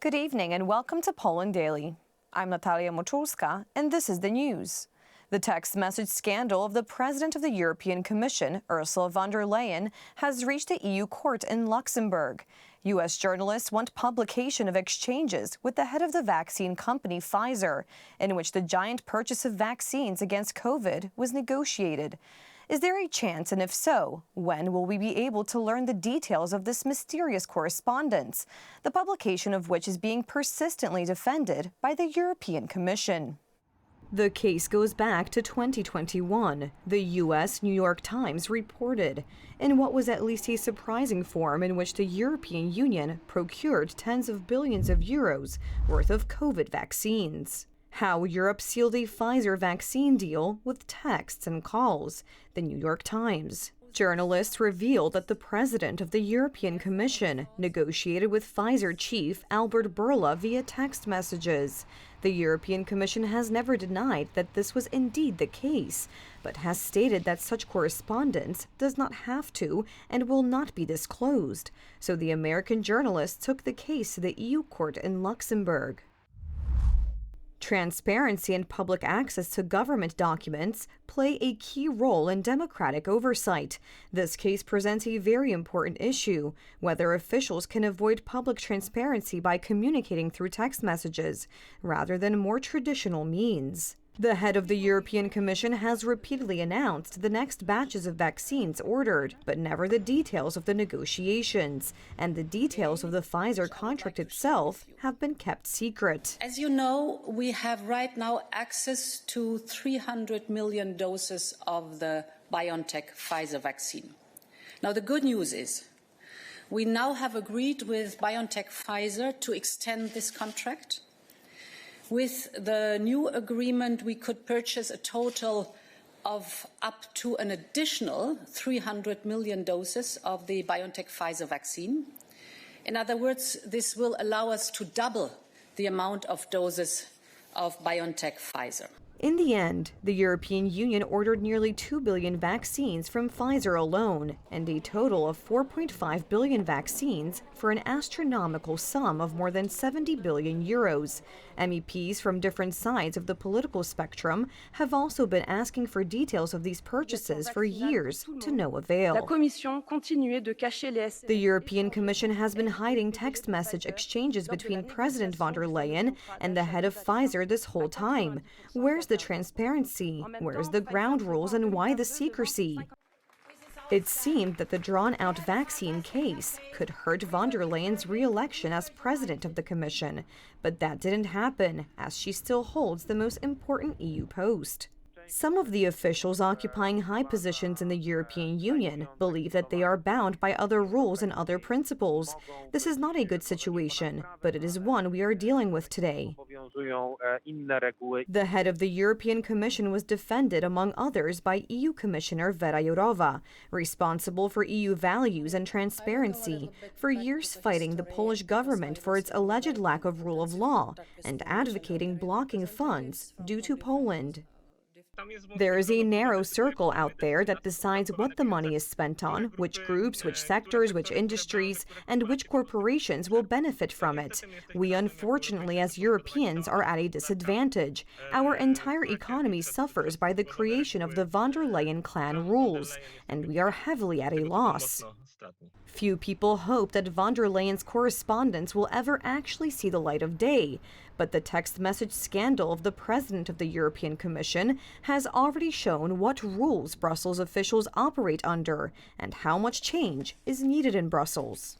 Good evening and welcome to Poland Daily. I'm Natalia Moczulska and this is the news. The text message scandal of the President of the European Commission, Ursula von der Leyen, has reached the EU court in Luxembourg. U.S. journalists want publication of exchanges with the head of the vaccine company Pfizer, in which the giant purchase of vaccines against COVID was negotiated. Is there a chance, and if so, when will we be able to learn the details of this mysterious correspondence, the publication of which is being persistently defended by the European Commission? The case goes back to 2021, the U.S. New York Times reported, in what was at least a surprising form in which the European Union procured tens of billions of euros worth of COVID vaccines. How Europe sealed a Pfizer vaccine deal with texts and calls, the New York Times. Journalists revealed that the president of the European Commission negotiated with Pfizer chief Albert Bourla via text messages. The European Commission has never denied that this was indeed the case, but has stated that such correspondence does not have to and will not be disclosed. So the American journalists took the case to the EU court in Luxembourg. Transparency and public access to government documents play a key role in democratic oversight. This case presents a very important issue, whether officials can avoid public transparency by communicating through text messages, rather than more traditional means. The head of the European Commission has repeatedly announced the next batches of vaccines ordered, but never the details of the negotiations, and the details of the Pfizer contract itself have been kept secret. As you know, we have right now access to 300 million doses of the BioNTech Pfizer vaccine. Now, the good news is we now have agreed with BioNTech Pfizer to extend this contract. With the new agreement, we could purchase a total of up to an additional 300 million doses of the BioNTech Pfizer vaccine. In other words, this will allow us to double the amount of doses of BioNTech Pfizer. In the end, the European Union ordered nearly 2 billion vaccines from Pfizer alone, and a total of 4.5 billion vaccines for an astronomical sum of more than 70 billion euros. MEPs from different sides of the political spectrum have also been asking for details of these purchases for years, to no avail. The European Commission has been hiding text message exchanges between President von der Leyen and the head of Pfizer this whole time. Where's the transparency? Where's the ground rules, and why the secrecy? It seemed that the drawn-out vaccine case could hurt von der Leyen's re-election as president of the Commission, but that didn't happen, as she still holds the most important EU post. Some of the officials occupying high positions in the European Union believe that they are bound by other rules and other principles. This is not a good situation, but it is one we are dealing with today. The head of the European Commission was defended, among others, by EU Commissioner Vera Jourova, responsible for EU values and transparency, for years fighting the Polish government for its alleged lack of rule of law and advocating blocking funds due to Poland. There is a narrow circle out there that decides what the money is spent on, which groups, which sectors, which industries, and which corporations will benefit from it. We, unfortunately, as Europeans, are at a disadvantage. Our entire economy suffers by the creation of the von der Leyen clan rules, and we are heavily at a loss. Few people hope that von der Leyen's correspondence will ever actually see the light of day, but the text message scandal of the president of the European Commission has already shown what rules Brussels officials operate under and how much change is needed in Brussels.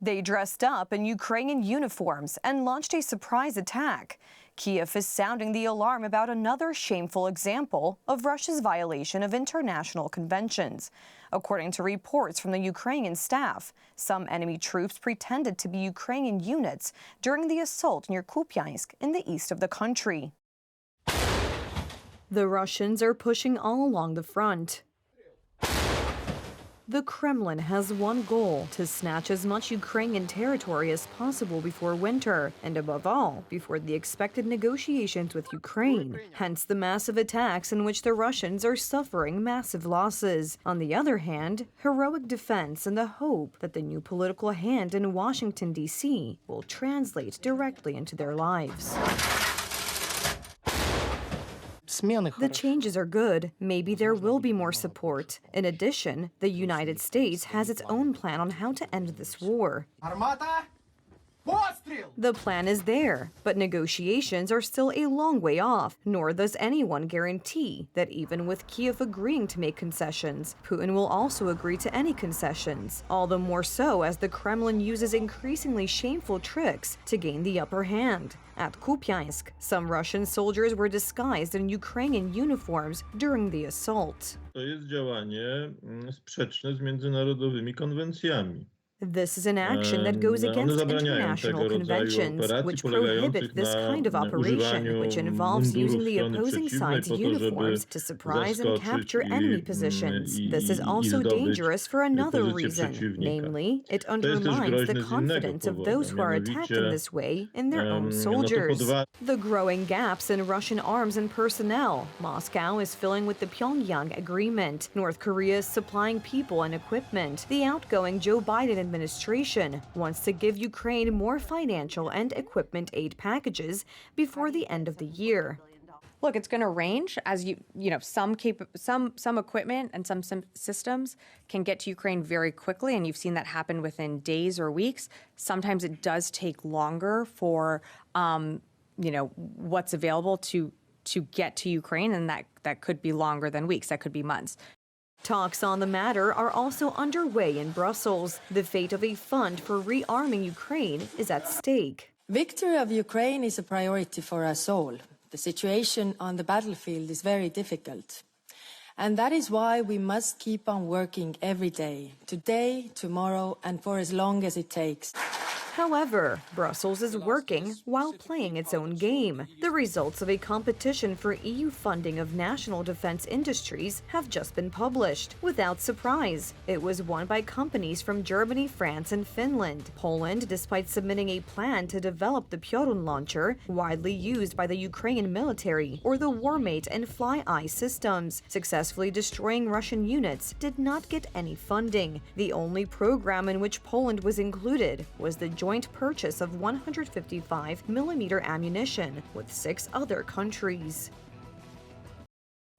They dressed up in Ukrainian uniforms and launched a surprise attack. Kyiv is sounding the alarm about another shameful example of Russia's violation of international conventions. According to reports from the Ukrainian staff, some enemy troops pretended to be Ukrainian units during the assault near Kupyansk in the east of the country. The Russians are pushing all along the front. The Kremlin has one goal: to snatch as much Ukrainian territory as possible before winter, and above all, before the expected negotiations with Ukraine. Hence the massive attacks in which the Russians are suffering massive losses. On the other hand, heroic defense and the hope that the new political hand in Washington, D.C. will translate directly into their lives. The changes are good. Maybe there will be more support. In addition, the United States has its own plan on how to end this war. The plan is there, but negotiations are still a long way off, nor does anyone guarantee that even with Kiev agreeing to make concessions, Putin will also agree to any concessions, all the more so as the Kremlin uses increasingly shameful tricks to gain the upper hand. At Kupyansk, some Russian soldiers were disguised in Ukrainian uniforms during the assault. To jest działanie sprzeczne z międzynarodowymi konwencjami. This is an action that goes against international conventions, which prohibit this kind of operation, which involves using the opposing side's uniforms to surprise and capture enemy positions. This is also dangerous for another reason, namely, it undermines the confidence of those who are attacking this way in their own soldiers. The growing gaps in Russian arms and personnel. Moscow is filling with the Pyongyang agreement. North Korea is supplying people and equipment. The outgoing Joe Biden administration wants to give Ukraine more financial and equipment aid packages before the end of the year. Look, it's going to range as some equipment and some systems can get to Ukraine very quickly, and you've seen that happen within days or weeks. Sometimes it does take longer for what's available to get to Ukraine, and that could be longer than weeks. That could be months. Talks on the matter are also underway in Brussels. The fate of a fund for rearming Ukraine is at stake. Victory of Ukraine is a priority for us all. The situation on the battlefield is very difficult. And that is why we must keep on working every day, today, tomorrow, and for as long as it takes. However, Brussels is working while playing its own game. The results of a competition for EU funding of national defense industries have just been published. Without surprise, it was won by companies from Germany, France, and Finland. Poland, despite submitting a plan to develop the Piorun launcher, widely used by the Ukrainian military, or the Warmate and Fly Eye systems, successfully destroying Russian units, did not get any funding. The only program in which Poland was included was the joint purchase of 155mm ammunition with 6 other countries.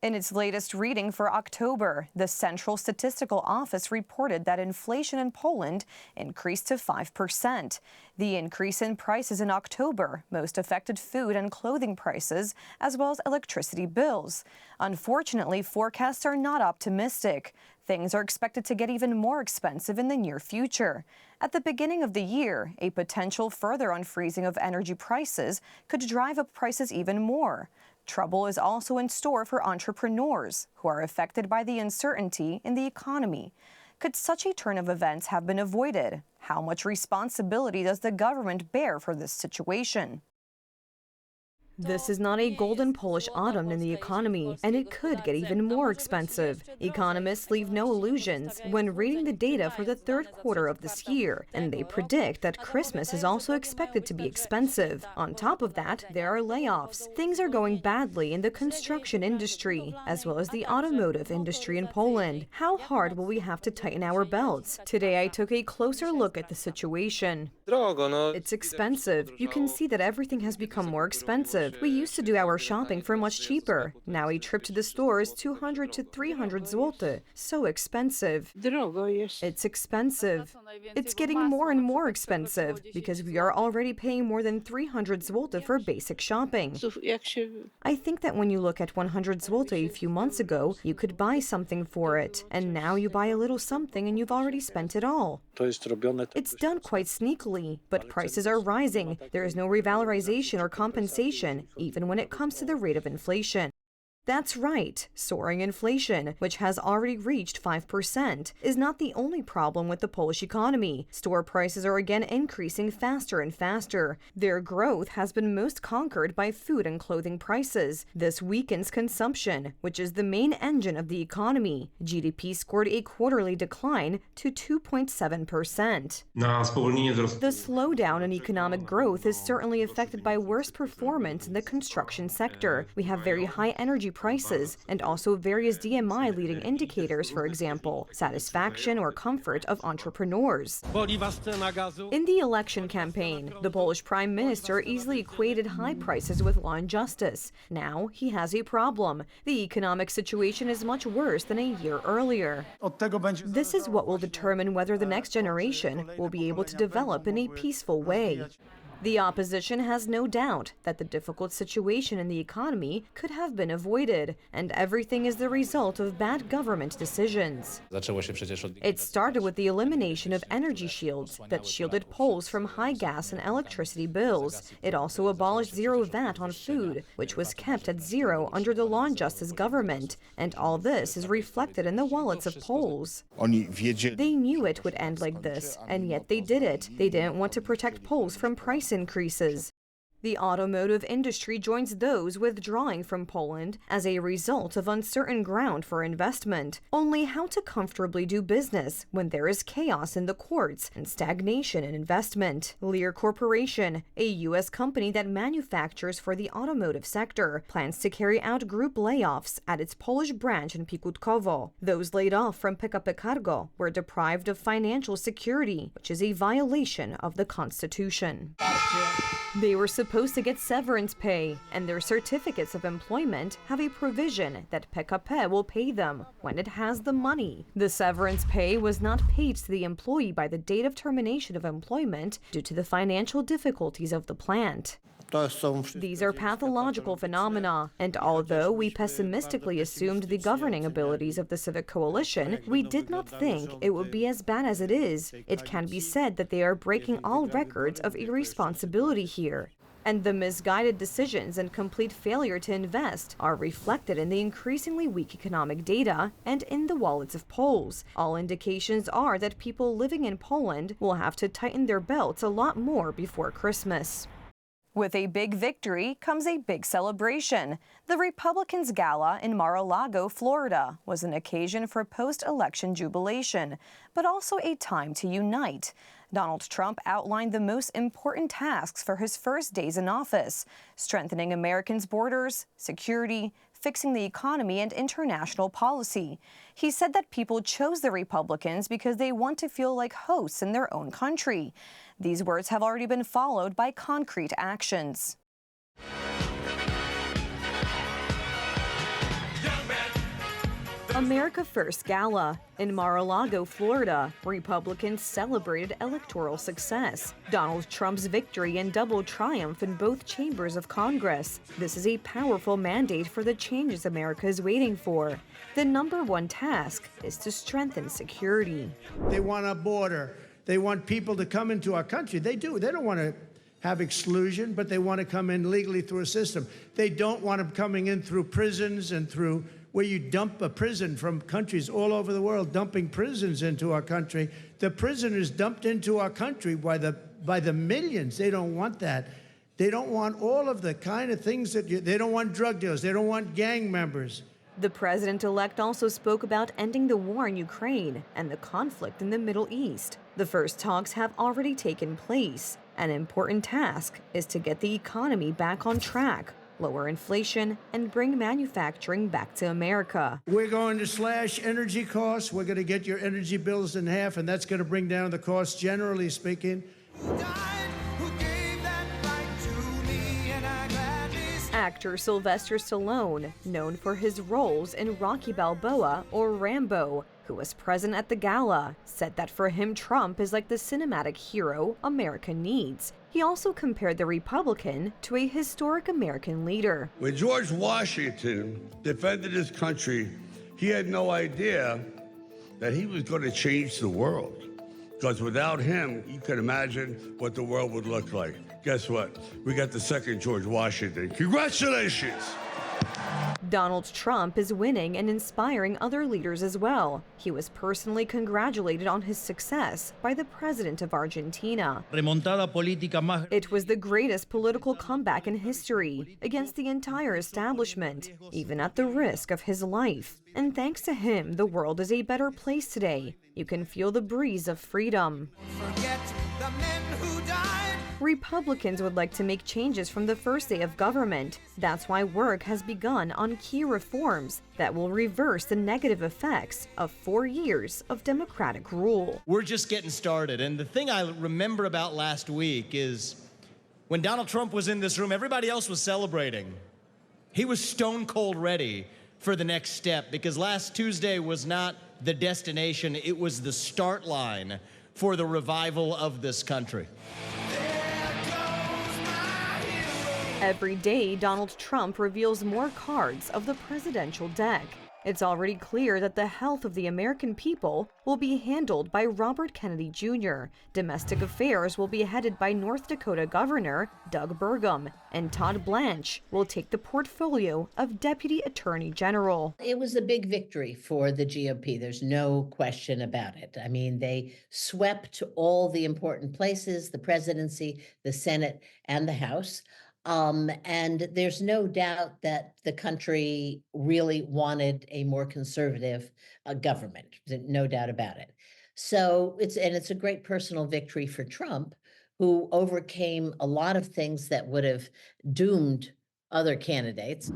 In its latest reading for October, the Central Statistical Office reported that inflation in Poland increased to 5%. The increase in prices in October most affected food and clothing prices, as well as electricity bills. Unfortunately, forecasts are not optimistic. Things are expected to get even more expensive in the near future. At the beginning of the year, a potential further unfreezing of energy prices could drive up prices even more. Trouble is also in store for entrepreneurs who are affected by the uncertainty in the economy. Could such a turn of events have been avoided? How much responsibility does the government bear for this situation? This is not a golden Polish autumn in the economy, and it could get even more expensive. Economists leave no illusions when reading the data for the third quarter of this year, and they predict that Christmas is also expected to be expensive. On top of that, there are layoffs. Things are going badly in the construction industry, as well as the automotive industry in Poland. How hard will we have to tighten our belts? Today I took a closer look at the situation. It's expensive. You can see that everything has become more expensive. We used to do our shopping for much cheaper. Now a trip to the store is 200 to 300 zloty. So expensive. It's expensive. It's getting more and more expensive because we are already paying more than 300 zloty for basic shopping. I think that when you look at 100 zloty a few months ago, you could buy something for it. And now you buy a little something and you've already spent it all. It's done quite sneakily, but prices are rising. There is no revalorization or compensation, even when it comes to the rate of inflation. That's right, soaring inflation, which has already reached 5%, is not the only problem with the Polish economy. Store prices are again increasing faster and faster. Their growth has been most conquered by food and clothing prices. This weakens consumption, which is the main engine of the economy. GDP scored a quarterly decline to 2.7%. The slowdown in economic growth is certainly affected by worse performance in the construction sector. We have very high energy prices and also various DMI leading indicators, for example, satisfaction or comfort of entrepreneurs. In the election campaign, the Polish Prime Minister easily equated high prices with law and justice. Now he has a problem. The economic situation is much worse than a year earlier. This is what will determine whether the next generation will be able to develop in a peaceful way. The opposition has no doubt that the difficult situation in the economy could have been avoided, and everything is the result of bad government decisions. It started with the elimination of energy shields that shielded Poles from high gas and electricity bills. It also abolished zero VAT on food, which was kept at zero under the Law and Justice government, and all this is reflected in the wallets of Poles. They knew it would end like this, and yet they did it. They didn't want to protect Poles from price increases. The automotive industry joins those withdrawing from Poland as a result of uncertain ground for investment. Only how to comfortably do business when there is chaos in the courts and stagnation in investment. Lear Corporation, a U.S. company that manufactures for the automotive sector, plans to carry out group layoffs at its Polish branch in Pikutkowo. Those laid off from PKP Cargo were deprived of financial security, which is a violation of the Constitution. They were supposed to get severance pay, and their certificates of employment have a provision that PKP will pay them when it has the money. The severance pay was not paid to the employee by the date of termination of employment due to the financial difficulties of the plant. These are pathological phenomena, and although we pessimistically assumed the governing abilities of the civic coalition, we did not think it would be as bad as it is. It can be said that they are breaking all records of irresponsibility here. And the misguided decisions and complete failure to invest are reflected in the increasingly weak economic data and in the wallets of Poles. All indications are that people living in Poland will have to tighten their belts a lot more before Christmas. With a big victory comes a big celebration. The Republicans' Gala in Mar-a-Lago, Florida, was an occasion for post-election jubilation, but also a time to unite. Donald Trump outlined the most important tasks for his first days in office: strengthening Americans' borders, security, fixing the economy, and international policy. He said that people chose the Republicans because they want to feel like hosts in their own country. These words have already been followed by concrete actions. America First Gala. In Mar-a-Lago, Florida, Republicans celebrated electoral success. Donald Trump's victory and double triumph in both chambers of Congress. This is a powerful mandate for the changes America is waiting for. The number one task is to strengthen security. They want a border. They want people to come into our country. They do. They don't want to have exclusion, but they want to come in legally through a system. They don't want them coming in through prisons and through where you dump a prison from countries all over the world, dumping prisons into our country. The prisoners dumped into our country by the millions. They don't want that. They don't want all of the kind of things that they don't want drug dealers. They don't want gang members. The president-elect also spoke about ending the war in Ukraine and the conflict in the Middle East. The first talks have already taken place. An important task is to get the economy back on track, lower inflation, and bring manufacturing back to America. We're going to slash energy costs. We're going to get your energy bills in half, and that's going to bring down the costs, generally speaking. Actor Sylvester Stallone, known for his roles in Rocky Balboa or Rambo, who was present at the gala, said that for him Trump is like the cinematic hero America needs. He also compared the Republican to a historic American leader. When George Washington defended his country, he had no idea that he was going to change the world. Because without him, you can imagine what the world would look like. Guess what? We got the second George Washington. Congratulations! Donald Trump is winning and inspiring other leaders as well. He was personally congratulated on his success by the president of Argentina. It was the greatest political comeback in history against the entire establishment, even at the risk of his life. And thanks to him, the world is a better place today. You can feel the breeze of freedom. Republicans would like to make changes from the first day of government. That's why work has begun on key reforms that will reverse the negative effects of 4 years of Democratic rule. We're just getting started. And the thing I remember about last week is when Donald Trump was in this room, everybody else was celebrating. He was stone cold ready for the next step, because last Tuesday was not the destination, it was the start line for the revival of this country. Every day, Donald Trump reveals more cards of the presidential deck. It's already clear that the health of the American people will be handled by Robert Kennedy Jr. Domestic affairs will be headed by North Dakota Governor Doug Burgum, and Todd Blanche will take the portfolio of Deputy Attorney General. It was a big victory for the GOP. There's no question about it. I mean, they swept all the important places, the presidency, the Senate, and the House. And there's no doubt that the country really wanted a more conservative government, no doubt about it. So it's a great personal victory for Trump, who overcame a lot of things that would have doomed other candidates.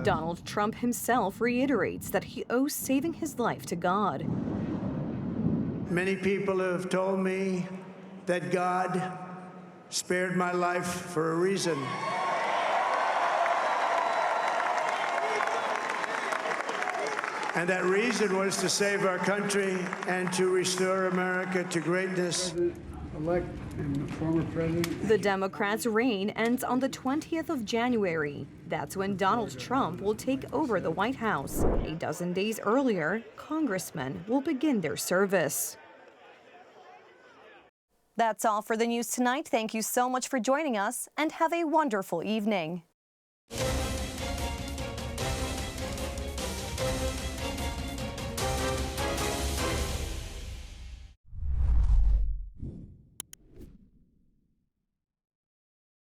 Donald Trump himself reiterates that he owes saving his life to God. Many people have told me that God spared my life for a reason. And that reason was to save our country and to restore America to greatness. Elect and former president. The Democrats' reign ends on the 20th of January. That's when Donald Trump will take over the White House. A dozen days earlier, congressmen will begin their service. That's all for the news tonight. Thank you so much for joining us, and have a wonderful evening.